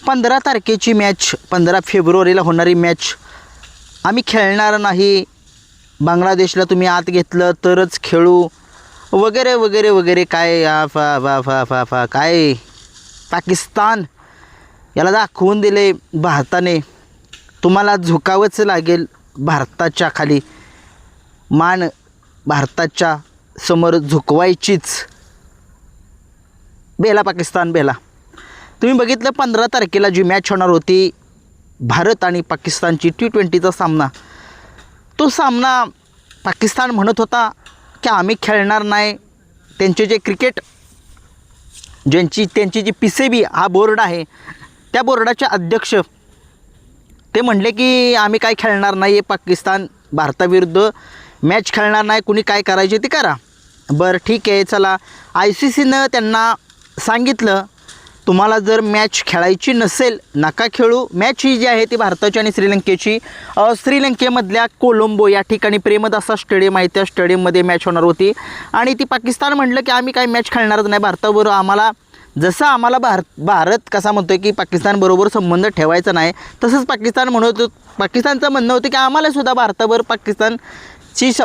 15 तारखेची मॅच, 15 फेब्रुवारीला होणारी मॅच आम्ही खेळणार नाही, बांगलादेशला तुम्ही आत घेतलं तरच खेळू वगैरे वगैरे वगैरे. काय काय पाकिस्तान याला दाखवून दिले भारताने. तुम्हाला झुकावंच लागेल, भारताच्या खाली मान भारताच्या समोर झुकवायचीच. बेला पाकिस्तान बेला. तुम्ही बघितलं 15 तारखेला जी मॅच होणार होती भारत आणि पाकिस्तानची T20चा सामना, तो सामना पाकिस्तान म्हणत होता की आम्ही खेळणार नाही. त्यांचे जे क्रिकेट त्यांची जी PCB हा बोर्ड आहे, त्या बोर्डाचे अध्यक्ष ते म्हणले की आम्ही काय खेळणार नाही आहे, पाकिस्तान भारताविरुद्ध मॅच खेळणार नाही, कुणी काय करायचे ते करा. बरं ठीक आहे चला. ICCनं त्यांना सांगितलं तुम्हाला जर मॅच खेळायची नसेल नका खेळू. मॅच ही जी आहे ती भारताची आणि श्रीलंकेची, श्रीलंकेमधल्या कोलंबो या ठिकाणी प्रेमदासा स्टेडियम आहे, त्या स्टेडियममध्ये मॅच होणार होती. आणि ती पाकिस्तान म्हटलं की आम्ही काय मॅच खेळणारच नाही भारताबरोबर. आम्हाला जसं आम्हाला भारत कसा म्हणतो की पाकिस्तानबरोबर संबंध ठेवायचा नाही, तसंच पाकिस्तानचं म्हणणं होतं की आम्हालासुद्धा भारताबरोबर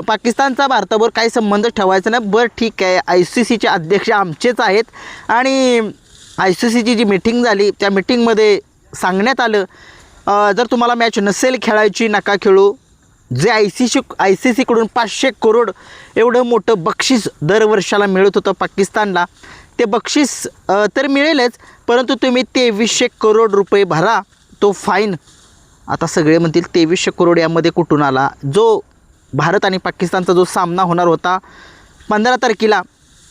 पाकिस्तानचा भारताबरोबर काही संबंध ठेवायचा नाही. बरं ठीक आहे, ICCचे अध्यक्ष आमचेच आहेत आणि ICCची जी मीटिंग झाली त्या मीटिंगमध्ये सांगण्यात आलं जर तुम्हाला मॅच नसेल खेळायची नका खेळू. जे ICCकडून 500 करोड एवढं मोठं बक्षीस दरवर्षाला मिळत होतं पाकिस्तानला, ते बक्षीस तर मिळेलच, परंतु तुम्ही 2300 करोड रुपये भरा तो फाईन. आता सगळे म्हणतील 2300 करोड यामध्ये कुठून आला. जो भारत आणि पाकिस्तानचा जो सामना होणार होता 15 तारखेला,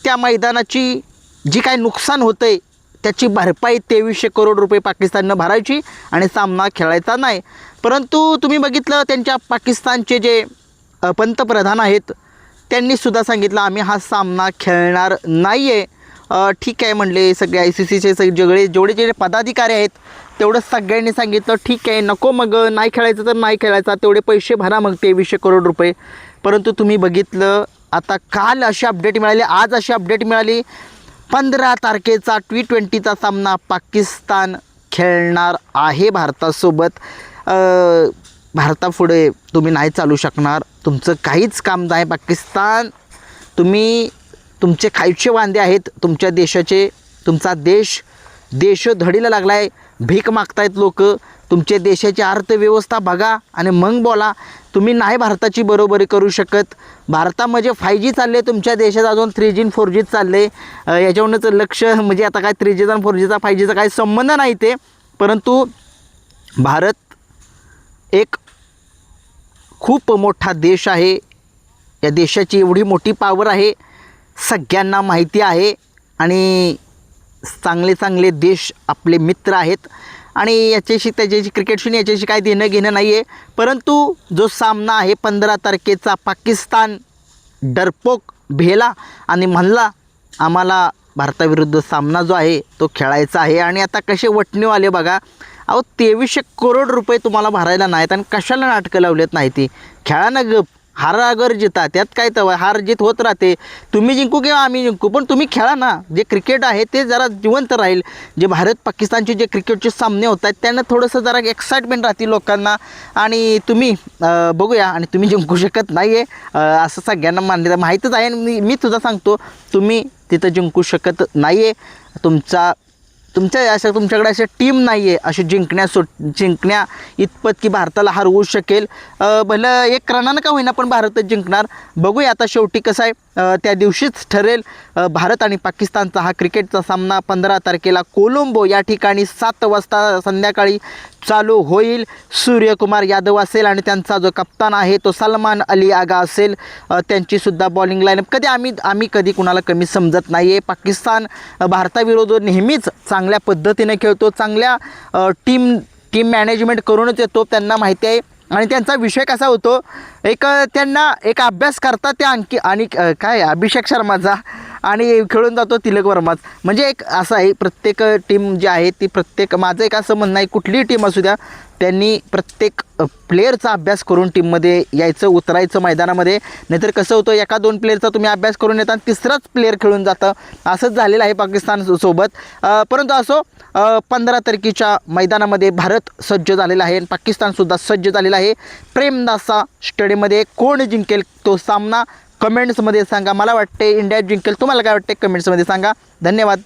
त्या मैदानाची जी काय नुकसान होतं आहे त्याची भरपाई 2300 करोड रुपये पाकिस्ताननं भरायची आणि सामना खेळायचा नाही. परंतु तुम्ही बघितलं त्यांच्या पाकिस्तानचे जे पंतप्रधान आहेत त्यांनीसुद्धा सांगितलं आम्ही हा सामना खेळणार नाही आहे. ठीक आहे म्हणले. सगळे ICCचे जेवढे जे पदाधिकारी आहेत तेवढं सगळ्यांनी सांगितलं ठीक आहे नको, मग नाही खेळायचं तर नाही खेळायचा, तेवढे पैसे भरा मग 2300 करोड रुपये. परंतु तुम्ही बघितलं आता काल अशी अपडेट मिळाली, आज अशी अपडेट मिळाली 15 तारखेचा T20चा सामना पाकिस्तान खेळणार आहे भारतासोबत. भारतापुढे तुम्ही नाही चालू शकणार, तुमचं काहीच काम नाही. पाकिस्तान तुमचे खायचे वांदे आहेत तुमच्या देशाचे. तुमचा देश धडीला लागला आहे, भीक मागतायत लोक. तुमच्या देशाची अर्थव्यवस्था बघा आणि मग बोला. तुम्ही नाही भारताची बरोबरी करू शकत. भारतामध्ये 5G चालले, तुमच्या देशात अजून 3G आणि 4G चालले. याच्यावरूनच लक्ष म्हणजे आता काय 3G आणि 4Gचा 5Gचा काही संबंध नाही ते. परंतु भारत एक खूप मोठा देश आहे. या देशाची एवढी मोठी पॉवर आहे सगळ्यांना माहिती आहे आणि चांगले देश आपले मित्र आहेत आणि त्याच्याशी क्रिकेटशी याच्याशी काय देणं घेणं नाही आहे. परंतु जो सामना आहे 15 तारखेचा, पाकिस्तान डरपोक भेला आणि म्हणला आम्हाला भारताविरुद्ध सामना जो आहे तो खेळायचा आहे. आणि आता कसे वटणीव आले बघा. अहो 2300 करोड रुपये तुम्हाला भरायला नाहीत आणि कशाला नाटकं लावलेत नाही ती. खेळा ना गप, हार अगर जिता त्यात काय तर हार जीत होत राहते. तुम्ही जिंकू किंवा आम्ही जिंकू, पण तुम्ही खेळा ना. जे क्रिकेट आहे ते जरा जिवंत राहील. जे भारत पाकिस्तानचे जे क्रिकेटचे सामने होत आहेत त्यांना थोडंसं जरा एक्साइटमेंट राहते लोकांना. आणि तुम्ही बघूया, आणि तुम्ही जिंकू शकत नाही आहे असं सगळ्यांना माहीतच आहे. मी तुझा सांगतो तुम्ही तिथं जिंकू शकत नाही आहे. तुमच्याकडे अशा टीम नाही आहे अशी जिंकण्या इतपत की भारताला हरवू शकेल. भलं एक रनानं का होईना पण भारतच जिंकणार. बघूया आता शेवटी कसं आहे, त्या दिवशीच ठरेल. भारत आणि पाकिस्तानचा हा क्रिकेटचा सामना 15 तारखेला कोलंबो या ठिकाणी 7 वाजता संध्याकाळी चालू होईल. सूर्यकुमार यादव असेल आणि त्यांचा जो कप्तान आहे तो सलमान अली आगा असेल. त्यांचीसुद्धा बॉलिंग लाईनअप आम्ही कधी कुणाला कमी समजत नाही आहे. पाकिस्तान भारताविरोधात नेहमीच चांगल्या पद्धतीने खेळतो, चांगल्या टीम मॅनेजमेंट करूनच येतो. त्यांना माहिती आहे आणि त्यांचा विषय कसा होतो, त्यांना एक अभ्यास करतात ते आणखी. आणि काय अभिषेक शर्माचा आणि खेळून जातो तिलक वर्माच. म्हणजे एक असं आहे प्रत्येक टीम जी आहे ती प्रत्येक, माझं एक असं म्हणणं आहे कुठलीही टीम असू द्या त्यांनी प्रत्येक प्लेअरचा अभ्यास करून टीममध्ये यायचं, उतरायचं मैदानामध्ये. नाहीतर कसं होतं एका दोन प्लेअरचा तुम्ही अभ्यास करून येता तिसराच प्लेअर खेळून जातं. असंच झालेलं आहे पाकिस्तानसोबत. परंतु असो 15 तारखेच्या मैदानामध्ये भारत सज्ज झालेला आहे आणि पाकिस्तानसुद्धा सज्ज झालेला आहे. प्रेमदासा स्टेडियममध्ये कोण जिंकेल तो सामना कमेंट्समध्ये सांगा. मला वाटते इंडिया जिंकेल. तुम्हाला काय वाटते कमेंट्समध्ये सांगा. धन्यवाद.